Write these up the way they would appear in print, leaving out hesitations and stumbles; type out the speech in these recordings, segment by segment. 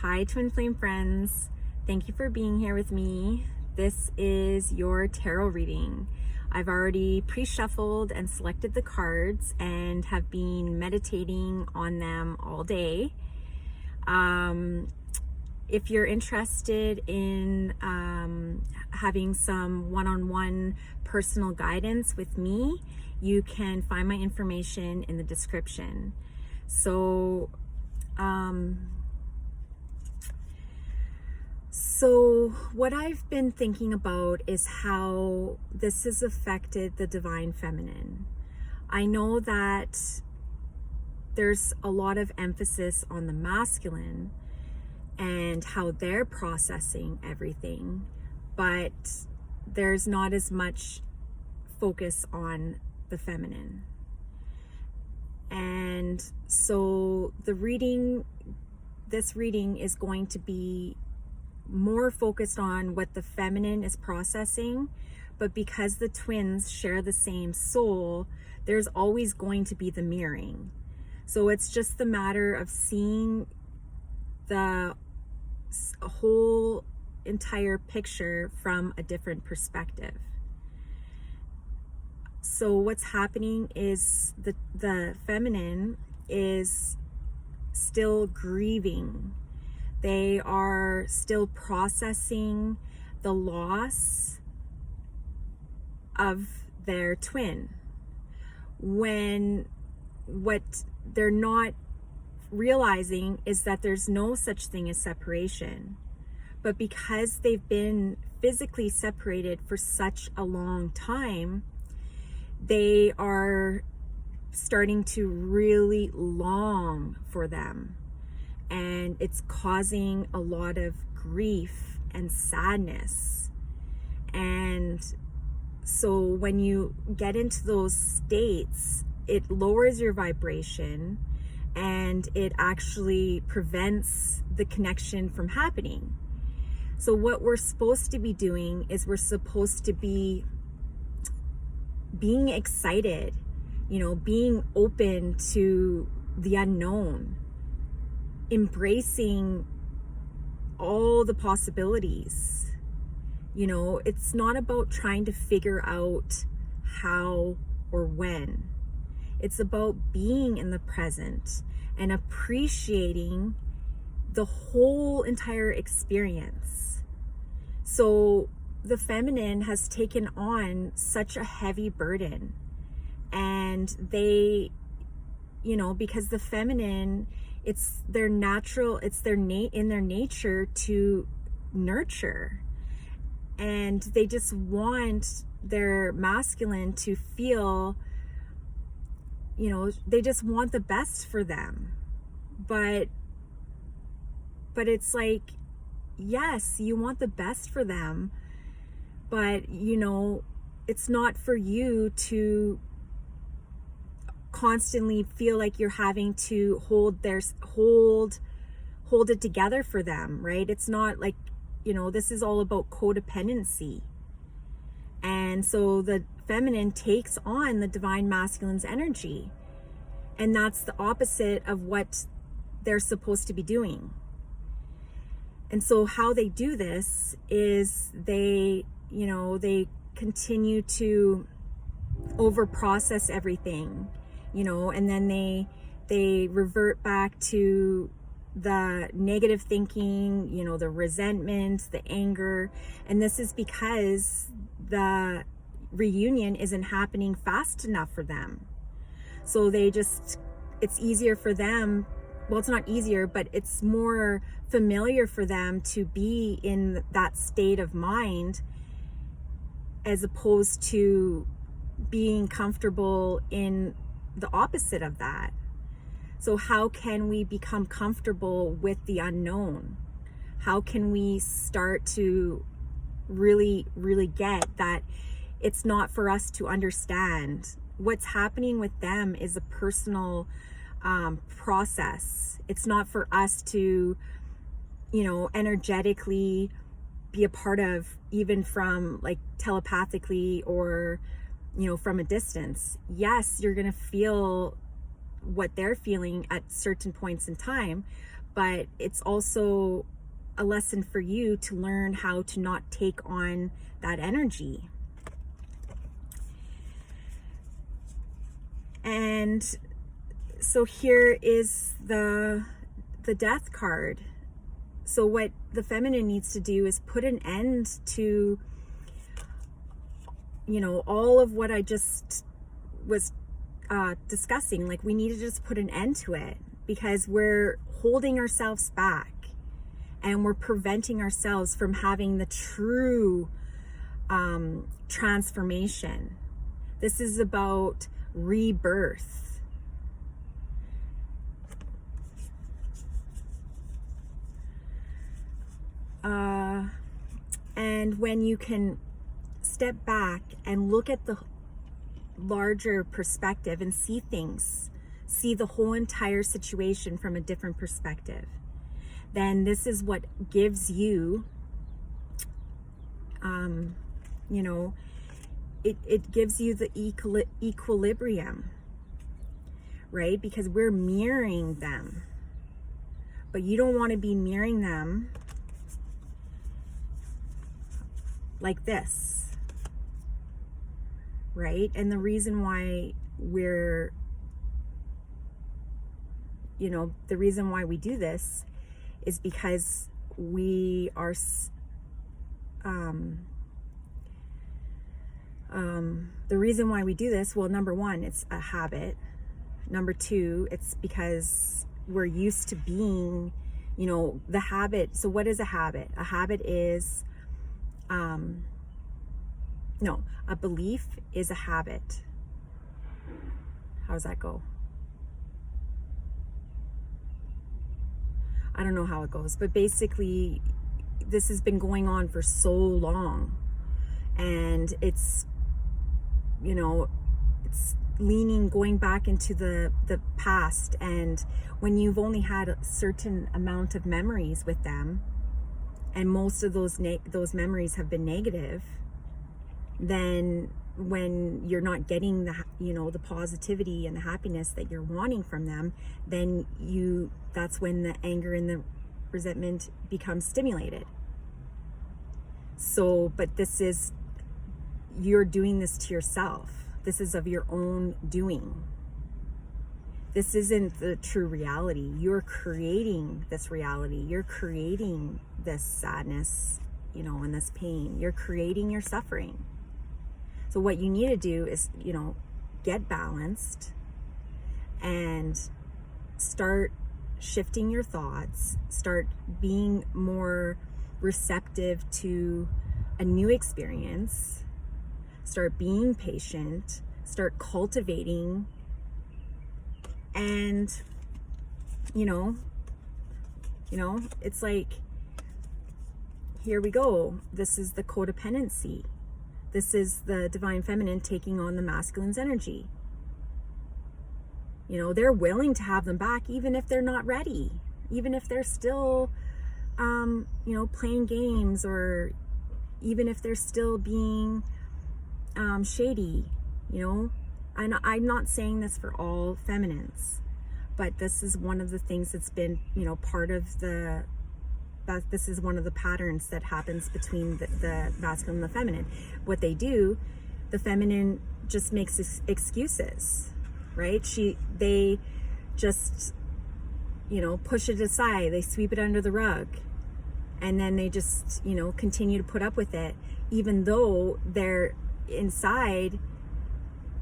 Hi, Twin Flame friends. Thank you for being here with me. This is your tarot reading. I've already pre-shuffled and selected the cards and have been meditating on them all day. If you're interested in having some one-on-one personal guidance with me, you can find my information in the description. So what I've been thinking about is how this has affected the divine feminine. I know that there's a lot of emphasis on the masculine and how they're processing everything, but there's not as much focus on the feminine. And so this reading is going to be more focused on what the feminine is processing, but because the twins share the same soul, there's always going to be the mirroring. So it's just the matter of seeing the whole entire picture from a different perspective. So what's happening is the feminine is still grieving. They are still processing the loss of their twin. When what they're not realizing is that there's no such thing as separation. But because they've been physically separated for such a long time, they are starting to really long for them. And it's causing a lot of grief and sadness. And so when you get into those states, it lowers your vibration and it actually prevents the connection from happening. So what we're supposed to be doing is we're supposed to be being excited, being open to the unknown, embracing all the possibilities. It's not about trying to figure out how or when. It's about being in the present and appreciating the whole entire experience. So the feminine has taken on such a heavy burden, and they, because the feminine, it's their natural, it's in their nature to nurture, and they just want their masculine to feel, they just want the best for them. But it's like, yes, you want the best for them, but it's not for you to constantly feel like you're having to hold it together for them, right? It's not like, this is all about codependency. And so the feminine takes on the divine masculine's energy, and that's the opposite of what they're supposed to be doing. And so how they do this is they continue to over process everything, and then they revert back to the negative thinking, the resentment, the anger. And this is because the reunion isn't happening fast enough for them. So it's easier for them. Well, it's not easier, but it's more familiar for them to be in that state of mind as opposed to being comfortable in the opposite of that. So how can we become comfortable with the unknown? How can we start to really, really get that it's not for us to understand? What's happening with them is a personal process. It's not for us to, energetically be a part of, even from like telepathically or, from a distance. Yes, you're going to feel what they're feeling at certain points in time, but it's also a lesson for you to learn how to not take on that energy. And so here is the Death card. So what the feminine needs to do is put an end to, you know, all of what I just was discussing. Like, we need to just put an end to it, because we're holding ourselves back and we're preventing ourselves from having the true transformation. This is about rebirth. And when you can step back and look at the larger perspective and see things, see the whole entire situation from a different perspective, then this is what gives you, you know, it gives you the equilibrium, right? Because we're mirroring them, but you don't want to be mirroring them like this, right? And the reason why we're, you know, the reason why we do this is because we are, the reason why we do this, well, number one, it's a habit. Number two, it's because we're used to being, you know, the habit. So what is a habit? A habit is, no, a belief is a habit. How does that go? I don't know how it goes, but basically this has been going on for so long, and it's, you know, it's going back into the past. And when you've only had a certain amount of memories with them, and most of those memories have been negative, then when you're not getting the, you know, the positivity and the happiness that you're wanting from them, then that's when the anger and the resentment becomes stimulated. So, but you're doing this to yourself. This is of your own doing. This isn't the true reality. You're creating this reality. You're creating this sadness, you know, and this pain. You're creating your suffering. So what you need to do is, you know, get balanced and start shifting your thoughts, start being more receptive to a new experience, start being patient, start cultivating, and you know, it's like, here we go. This is the codependency. This is the divine feminine taking on the masculine's energy. You know, they're willing to have them back, even if they're not ready, even if they're still, you know, playing games, or even if they're still being shady, you know. And I'm not saying this for all feminines, but this is one of the things that's been, you know, part of this is one of the patterns that happens between the masculine and the feminine. What they do, the feminine just makes excuses, right? They just, you know, push it aside. They sweep it under the rug, and then they just, you know, continue to put up with it, even though they're inside,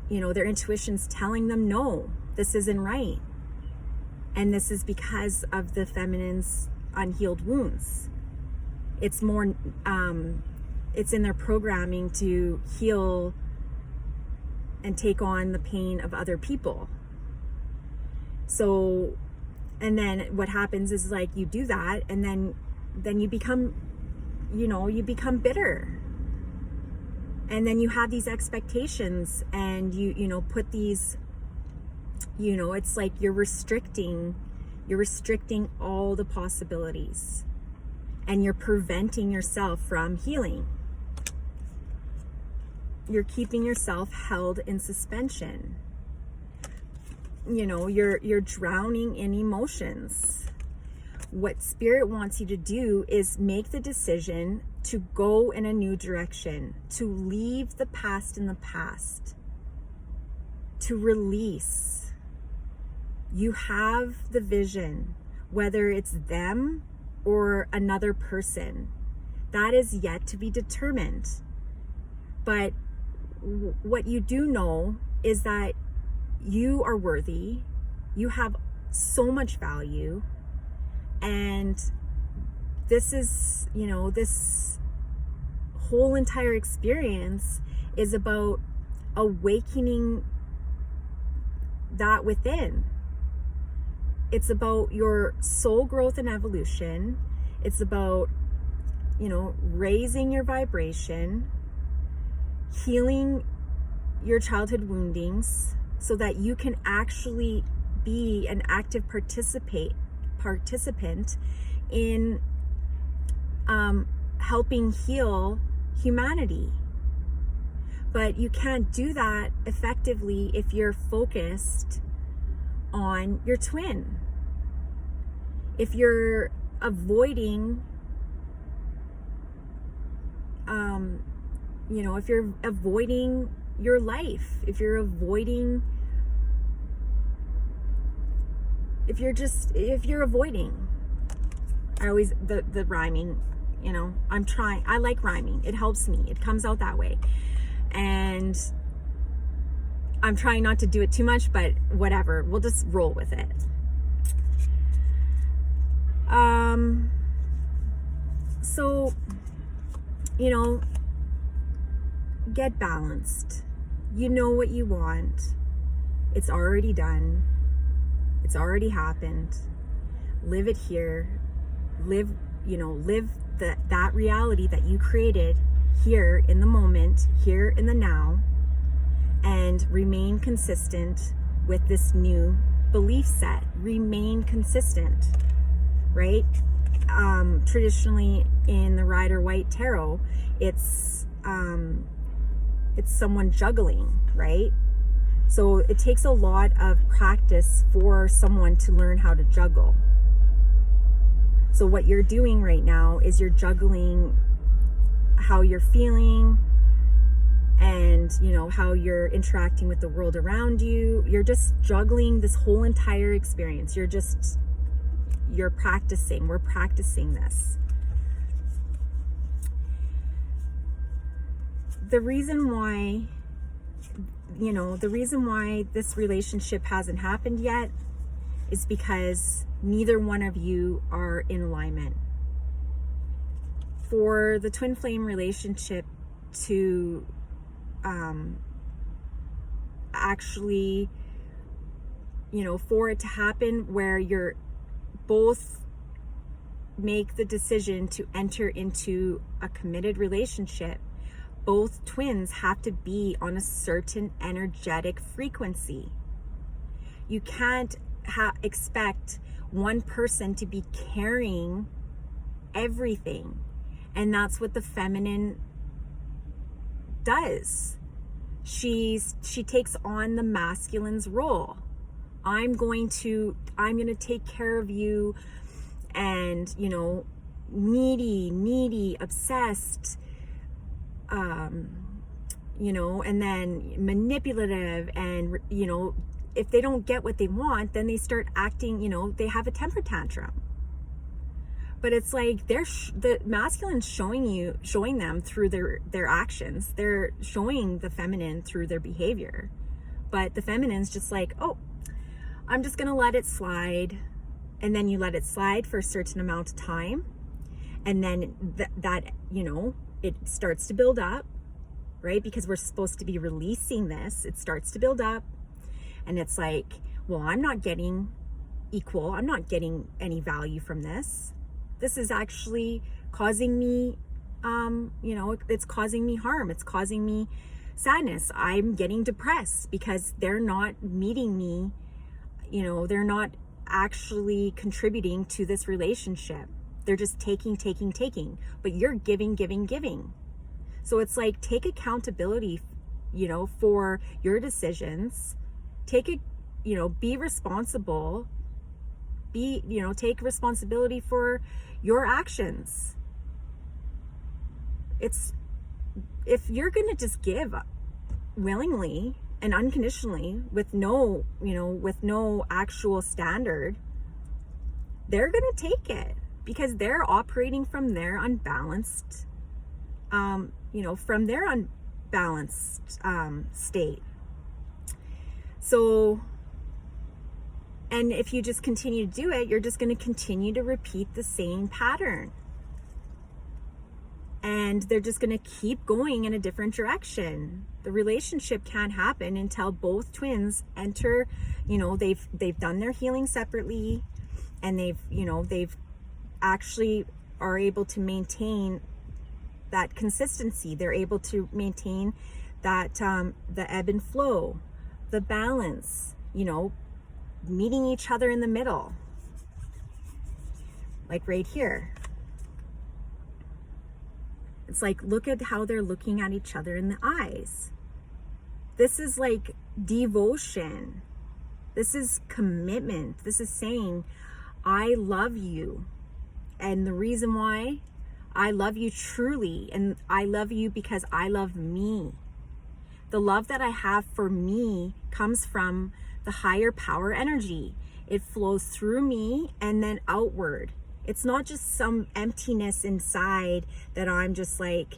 you know, their intuition's telling them, no, this isn't right. And this is because of the feminine's unhealed wounds. It's more, it's in their programming to heal and take on the pain of other people. So, and then what happens is, like, you do that, and then you become, you know, you become bitter. And then you have these expectations, and you know, put these, you know, it's like you're restricting all the possibilities, and you're preventing yourself from healing. You're keeping yourself held in suspension. You know, you're drowning in emotions. what Spirit wants you to do is make the decision to go in a new direction, to leave the past in the past, to release. You have the vision, whether it's them or another person. That is yet to be determined. But what you do know is that you are worthy, you have so much value, and this is, this whole entire experience is about awakening that within. It's about your soul growth and evolution. It's about, raising your vibration, healing your childhood woundings so that you can actually be an active participant in helping heal humanity. But you can't do that effectively if you're focused on your twin. If you're avoiding, if you're avoiding your life, if you're avoiding, the rhyming, I like rhyming. It helps me. It comes out that way. And I'm trying not to do it too much, but whatever, we'll just roll with it. So, get balanced. You know what you want. It's already done. It's already happened. Live it here. Live that reality that you created here in the moment, here in the now, and remain consistent with this new belief set. Remain consistent, right? Traditionally in the Rider-Waite Tarot, it's someone juggling, right? So it takes a lot of practice for someone to learn how to juggle. So what you're doing right now is you're juggling how you're feeling and, how you're interacting with the world around you. You're just juggling this whole entire experience. You're practicing. We're practicing this. The reason why this relationship hasn't happened yet is because neither one of you are in alignment. For the twin flame relationship to actually, for it to happen where you're both make the decision to enter into a committed relationship, both twins have to be on a certain energetic frequency. You can't expect one person to be carrying everything. And that's what the feminine does. She takes on the masculine's role. I'm going to take care of you, and needy, obsessed, and then manipulative, and if they don't get what they want, then they start acting, they have a temper tantrum. But it's like the masculine's showing them through their actions. They're showing the feminine through their behavior. But the feminine's just like, oh, I'm just gonna let it slide. And then you let it slide for a certain amount of time, and then it starts to build up, right? Because we're supposed to be releasing this. It starts to build up, and it's like, well, I'm not getting equal. I'm not getting any value from this. This is actually causing me, it's causing me harm. It's causing me sadness. I'm getting depressed because they're not meeting me. They're not actually contributing to this relationship. They're just taking, but you're giving. So it's like, take accountability, for your decisions. Take it, be responsible take responsibility for your actions. If you're going to just give willingly and unconditionally with no actual standard, they're going to take it because they're operating from their unbalanced, state. So, and if you just continue to do it, you're just going to continue to repeat the same pattern. And they're just going to keep going in a different direction. The relationship can't happen until both twins enter, they've done their healing separately, and they've actually are able to maintain that consistency. They're able to maintain that, the ebb and flow, the balance, meeting each other in the middle. Like right here. It's like, look at how they're looking at each other in the eyes. This is like devotion. This is commitment. This is saying, I love you. And the reason why I love you truly, and I love you because I love me. The love that I have for me comes from the higher power energy. It flows through me and then outward. It's not just some emptiness inside that I'm just like,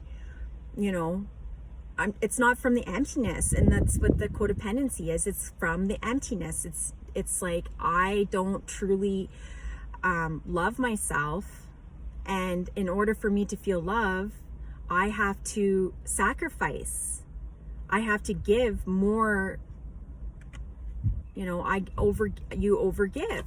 it's not from the emptiness. And that's what the codependency is. It's from the emptiness. It's like, I don't truly love myself. And in order for me to feel love, I have to sacrifice. I have to give more, you overgive.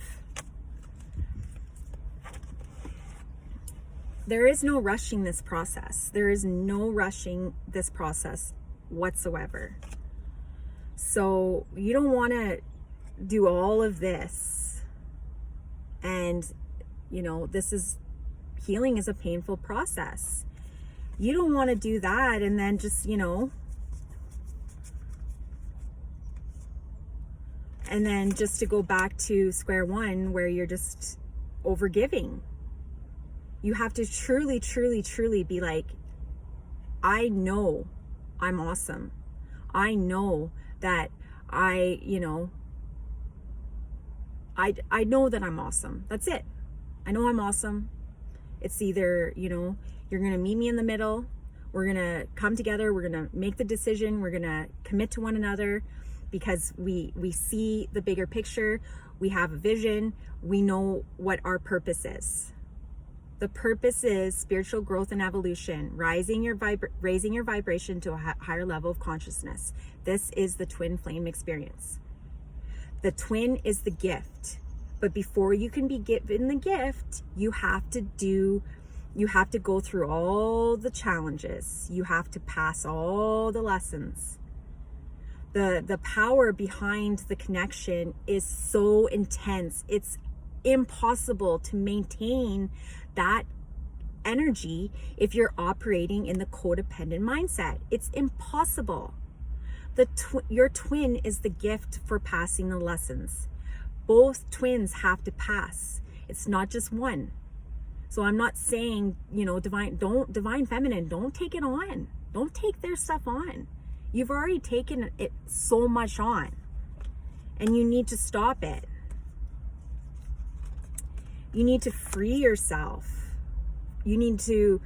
There is no rushing this process. There is no rushing this process whatsoever. So you don't want to do all of this. And, healing is a painful process. You don't want to do that and then just, and then just to go back to square one where you're just overgiving. You have to truly, truly, truly be like, I know I'm awesome. I know that I know that I'm awesome. That's it. I know I'm awesome. It's either, you're going to meet me in the middle. We're going to come together. We're going to make the decision. We're going to commit to one another because we see the bigger picture. We have a vision. We know what our purpose is. The purpose is spiritual growth and evolution, raising your vibration to a higher level of consciousness. This is the twin flame experience. The twin is the gift. But before you can be given the gift, you have to go through all the challenges. You have to pass all the lessons. The power behind the connection is so intense. It's impossible to maintain that energy if you're operating in the codependent mindset. It's impossible. Your twin is the gift for passing the lessons. Both twins have to pass. It's not just one. So I'm not saying, divine feminine, don't take it on. Don't take their stuff on. You've already taken it so much on, and you need to stop it. You need to free yourself. You need to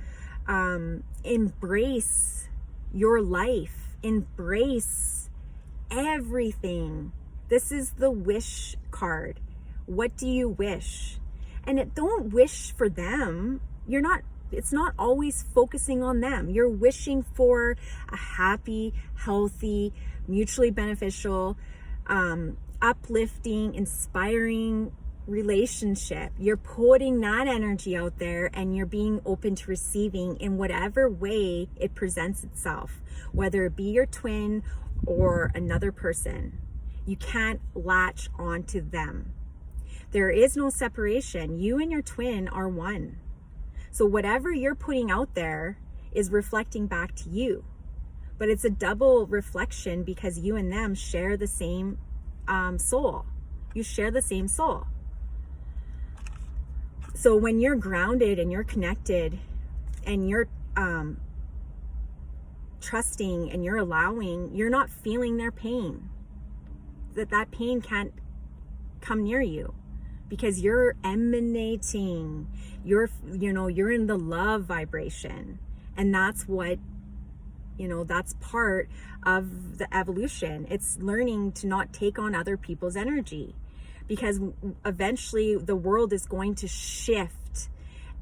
embrace your life. Embrace everything. This is the wish card. What do you wish? And don't wish for them. It's not always focusing on them. You're wishing for a happy, healthy, mutually beneficial, uplifting, inspiring relationship. You're putting that energy out there, and you're being open to receiving in whatever way it presents itself, whether it be your twin or another person. You can't latch onto them. There is no separation. You and your twin are one. So whatever you're putting out there is reflecting back to you. But it's a double reflection because you and them share the same soul. You share the same soul. So when you're grounded and you're connected and you're trusting and you're allowing, you're not feeling their pain. That pain can't come near you because you're emanating. You're in the love vibration. And that's what, that's part of the evolution. It's learning to not take on other people's energy, because eventually the world is going to shift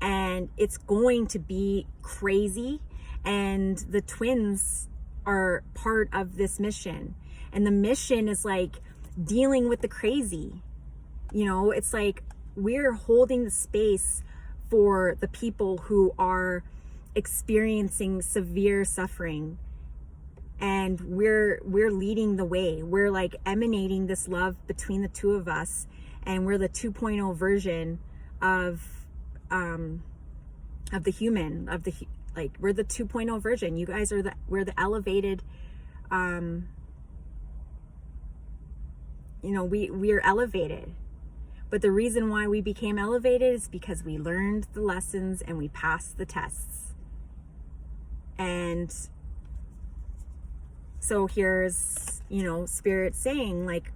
and it's going to be crazy. And the twins are part of this mission. And the mission is like dealing with the crazy. It's like we're holding the space for the people who are experiencing severe suffering. And we're leading the way. We're like emanating this love between the two of us. And we're the 2.0 version of the human, we're the 2.0 version. You guys we're the elevated, we are elevated. But the reason why we became elevated is because we learned the lessons and we passed the tests. And so here's, Spirit saying, like,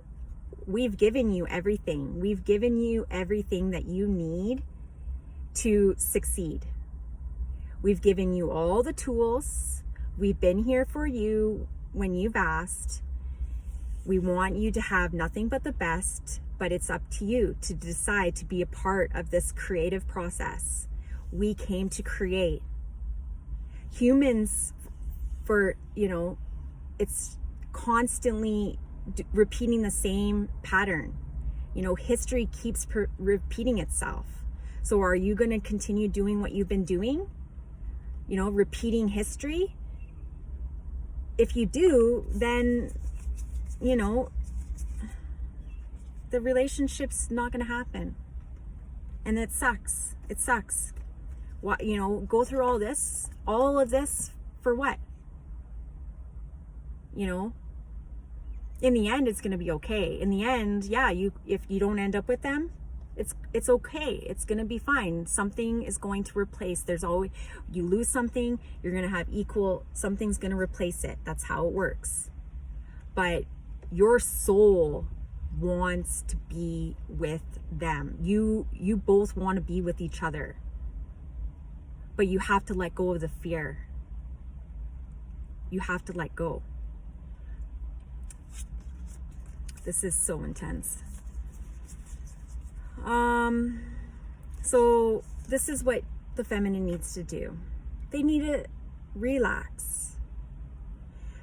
we've given you everything. We've given you everything that you need to succeed. We've given you all the tools. We've been here for you when you've asked. We want you to have nothing but the best, but it's up to you to decide to be a part of this creative process. We came to create. Humans, it's constantly repeating the same pattern. History keeps repeating itself. So are you going to continue doing what you've been doing? Repeating history? If you do, then, the relationship's not going to happen. And it sucks. It sucks. What, go through all of this for what? In the end, it's going to be okay. In the end, yeah, if you don't end up with them, it's okay. It's going to be fine. Something is going to replace. There's always, you lose something, you're going to have something's going to replace it. That's how it works. But your soul wants to be with them. You both want to be with each other. But you have to let go of the fear. You have to let go. This is so intense. So this is what the feminine needs to do. They need to relax.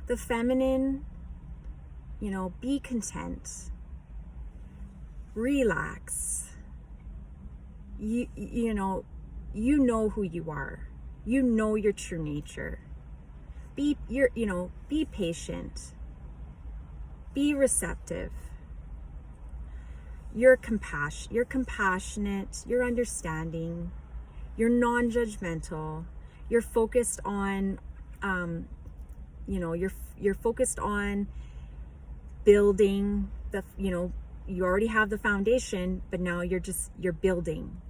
The feminine, be content. Relax. You know who you are. You know your true nature. Be patient. Be receptive. You're compassionate, you're understanding, you're non-judgmental, you're focused on, you're focused on building you already have the foundation, but now you're building,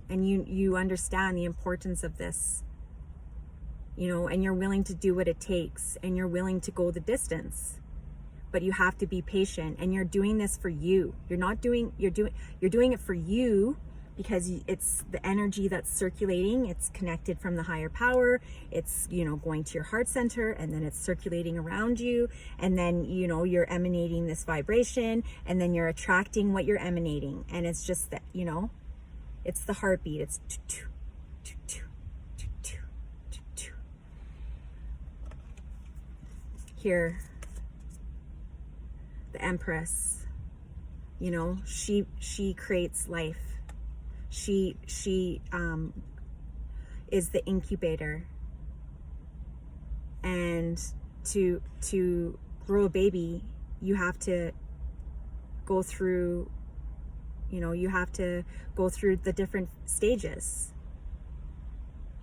and you understand the importance of this, and you're willing to do what it takes, and you're willing to go the distance. But you have to be patient, and you're doing this for you. You're doing it for you, because it's the energy that's circulating. It's connected from the higher power. It's, going to your heart center, and then it's circulating around you. And then, you're emanating this vibration, and then you're attracting what you're emanating. And it's just that, it's the heartbeat. It's here. The Empress, she creates life. She is the incubator. And to grow a baby, you have to go through, the different stages.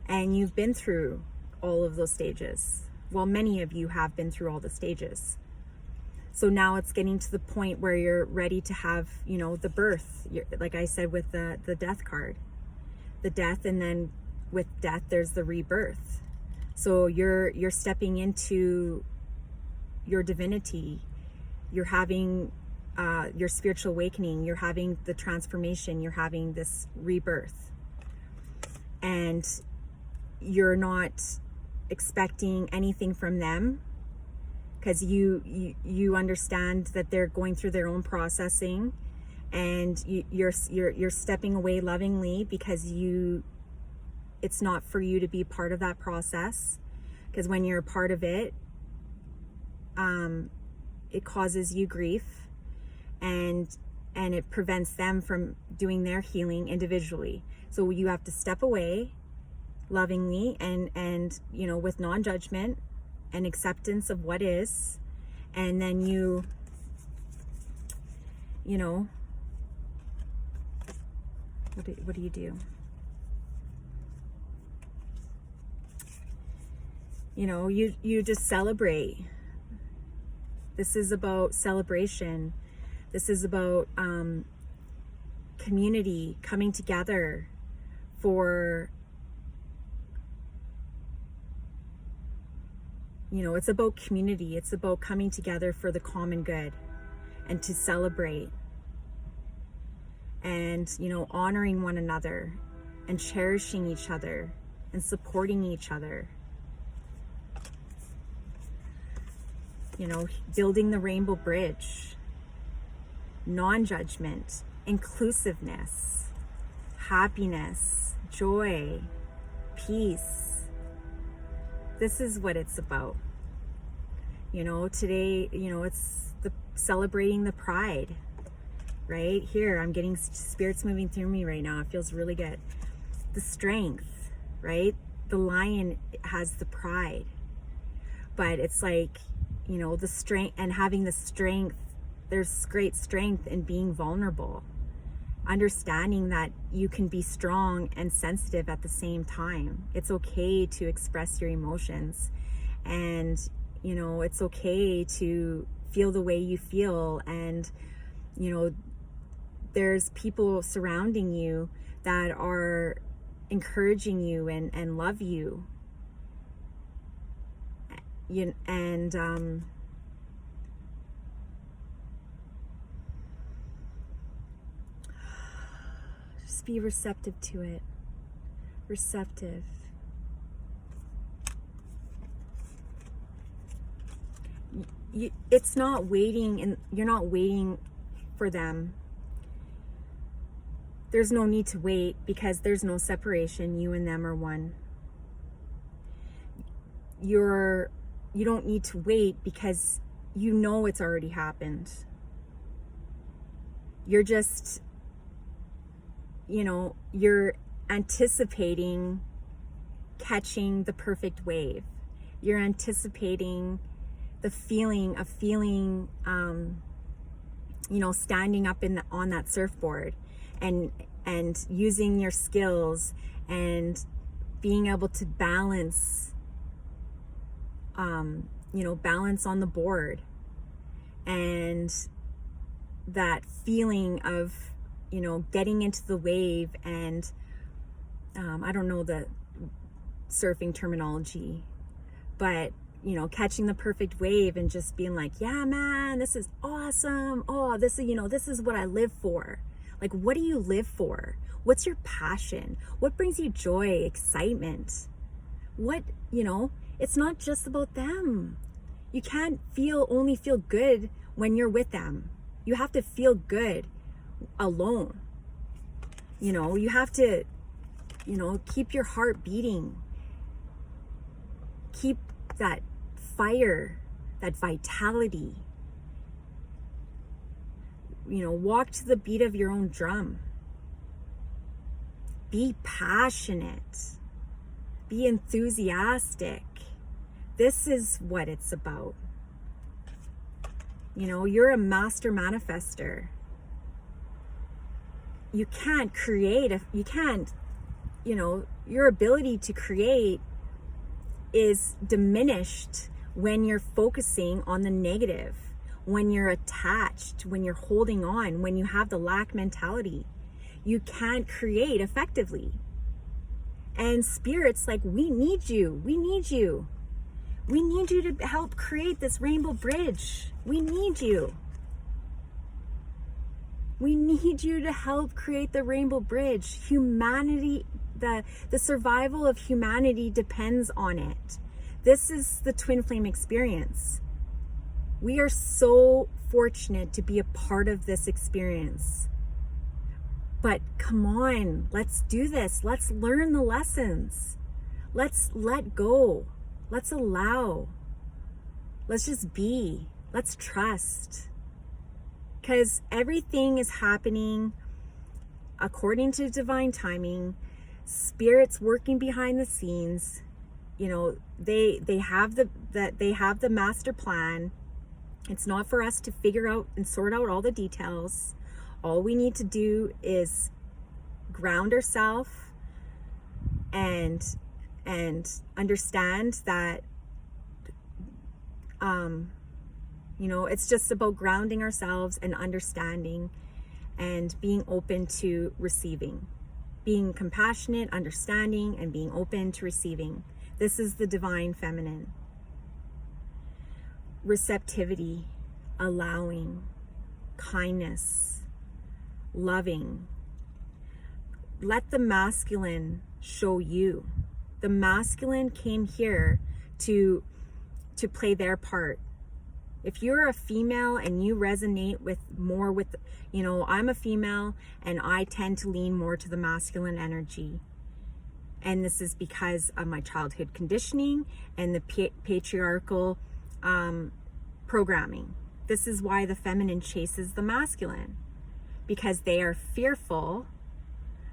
And you've been through all of those stages. Well, many of you have been through all the stages. So now it's getting to the point where you're ready to have, the birth, like I said with the death card. the death, and then with death there's the rebirth. So you're stepping into your divinity, you're having your spiritual awakening, you're having the transformation, you're having this rebirth, and you're not expecting anything from them, because you understand that they're going through their own processing, and you're stepping away lovingly, because it's not for you to be part of that process, because when you're a part of it, it causes you grief, and it prevents them from doing their healing individually. So you have to step away lovingly, and with non-judgment and acceptance of what is, and then what do you do? You just celebrate. This is about celebration. This is about community, coming together for, it's about community. It's about coming together for the common good, and to celebrate, and honoring one another, and cherishing each other, and supporting each other. Building the rainbow bridge, non-judgment, inclusiveness, happiness, joy, peace. This is what it's about. Today, it's celebrating the pride. Right here, I'm getting spirits moving through me right now. It feels really good. The strength, right? The lion has the pride, but it's like, the strength, and having the strength, there's great strength in being vulnerable, understanding that you can be strong and sensitive at the same time. It's okay to express your emotions, and it's okay to feel the way you feel, and there's people surrounding you that are encouraging you and love you. Just be receptive to it. Receptive. It's not waiting, and you're not waiting for them. There's no need to wait, because there's no separation. You and them are one. You don't need to wait, because it's already happened. You're just, you're anticipating catching the perfect wave. You're anticipating the feeling of standing up on that surfboard, and using your skills, and being able to balance, balance on the board, and that feeling of, getting into the wave, and I don't know the surfing terminology, but catching the perfect wave, and just being like, yeah, man, this is awesome. Oh, this is what I live for. Like, what do you live for? What's your passion? What brings you joy, excitement? What, it's not just about them. You can't only feel good when you're with them. You have to feel good alone. You have to, keep your heart beating. Keep that fire, that vitality. Walk to the beat of your own drum. Be passionate. Be enthusiastic. This is what it's about. You're a master manifester. You can't create, your ability to create is diminished when you're focusing on the negative, when you're attached, when you're holding on, when you have the lack mentality. You can't create effectively. And Spirit's like, we need you. We need you. We need you to help create this rainbow bridge. We need you. We need you to help create the rainbow bridge. Humanity, the survival of humanity depends on it. This is the twin flame experience. We are so fortunate to be a part of this experience. But come on, let's do this. Let's learn the lessons. Let's let go. Let's allow. Let's just be. Let's trust. Because everything is happening according to divine timing. Spirit's working behind the scenes. You know, they have the master plan. It's not for us to figure out and sort out all the details. All we need to do is ground ourselves and understand that you know, it's just about grounding ourselves and understanding and being open to receiving. Being compassionate, understanding, and being open to receiving. This is the divine feminine. Receptivity, allowing, kindness, loving. Let the masculine show you. The masculine came here to play their part. If you're a female and you resonate more with, you know, I'm a female and I tend to lean more to the masculine energy. And this is because of my childhood conditioning and the patriarchal programming. This is why the feminine chases the masculine, because they are fearful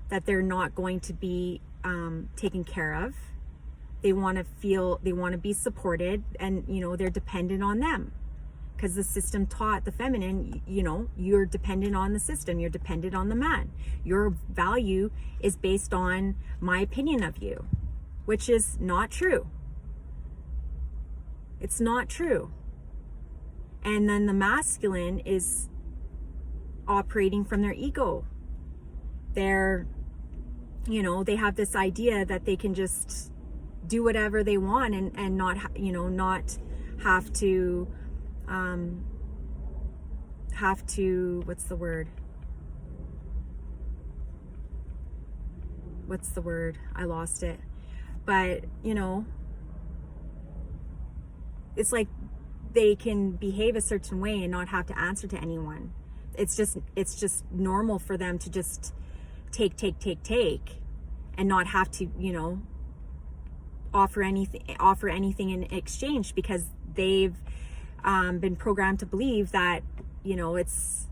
that they're not going to be taken care of. They want to be supported, and, you know, they're dependent on them. Because the system taught the feminine, you know, you're dependent on the system. You're dependent on the man. Your value is based on my opinion of you, which is not true. It's not true. And then the masculine is operating from their ego. They're, you know, they have this idea that they can just do whatever they want and not, not have to, what's the word? I lost it. But, you know, it's like they can behave a certain way and not have to answer to anyone. It's just normal for them to just take and not have to, you know, offer anything in exchange, because they've been programmed to believe that, you know, it's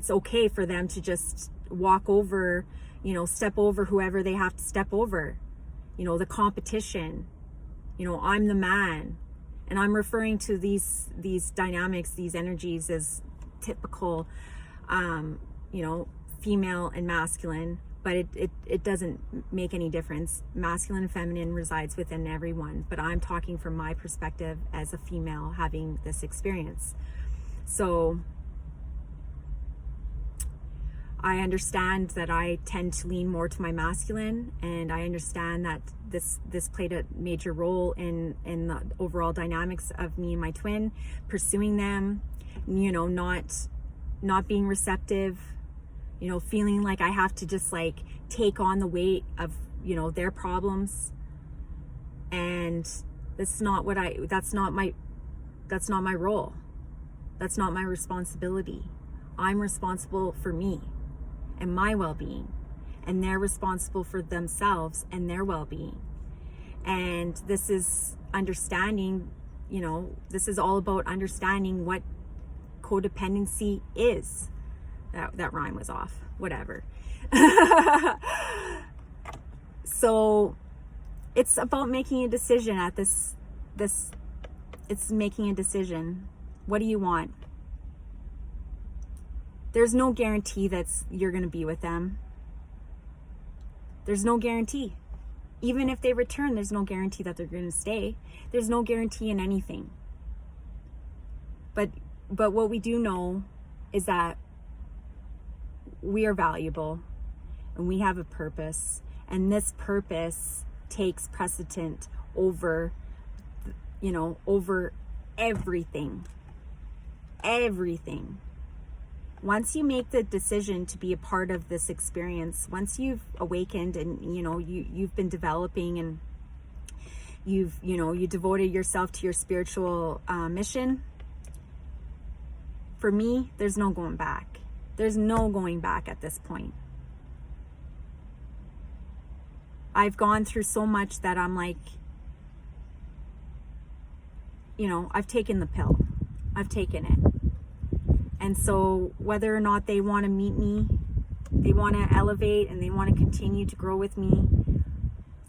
okay for them to just walk over, you know, step over whoever they have to step over, you know, the competition, you know, I'm the man. And I'm referring to these dynamics, these energies, as typical, you know, female and masculine, but it doesn't make any difference. Masculine and feminine resides within everyone, but I'm talking from my perspective as a female having this experience. So I understand that I tend to lean more to my masculine, and I understand that this played a major role in the overall dynamics of me and my twin, pursuing them, you know, not being receptive, you know, feeling like I have to just like take on the weight of, you know, their problems. And that's not my role. That's not my responsibility. I'm responsible for me and my well-being, and they're responsible for themselves and their well-being. And this is understanding, you know, this is all about understanding what codependency is. That rhyme was off, whatever. So it's about making a decision at this, it's making a decision. What do you want? There's no guarantee that you're going to be with them. There's no guarantee. Even if they return, there's no guarantee that they're going to stay. There's no guarantee in anything. But what we do know is that we are valuable and we have a purpose. And this purpose takes precedent over, you know, over everything. Everything. Once you make the decision to be a part of this experience, once you've awakened and, you know, you've been developing and you devoted yourself to your spiritual mission, for me, there's no going back. There's no going back at this point. I've gone through so much that I'm like, you know, I've taken the pill. I've taken it. And so whether or not they want to meet me, they want to elevate and they want to continue to grow with me,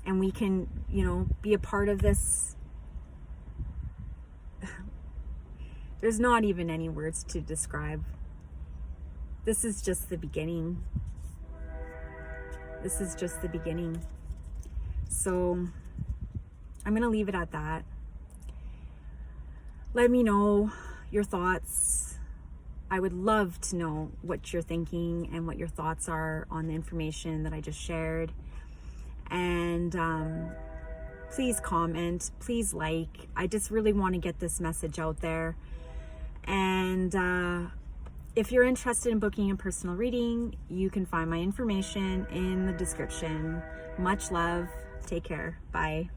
and we can, you know, be a part of this. There's not even any words to describe. This is just the beginning. This is just the beginning. So I'm going to leave it at that. Let me know your thoughts. I would love to know what you're thinking and what your thoughts are on the information that I just shared. And please comment, please like. I just really want to get this message out there. And if you're interested in booking a personal reading, you can find my information in the description. Much love. Take care. Bye.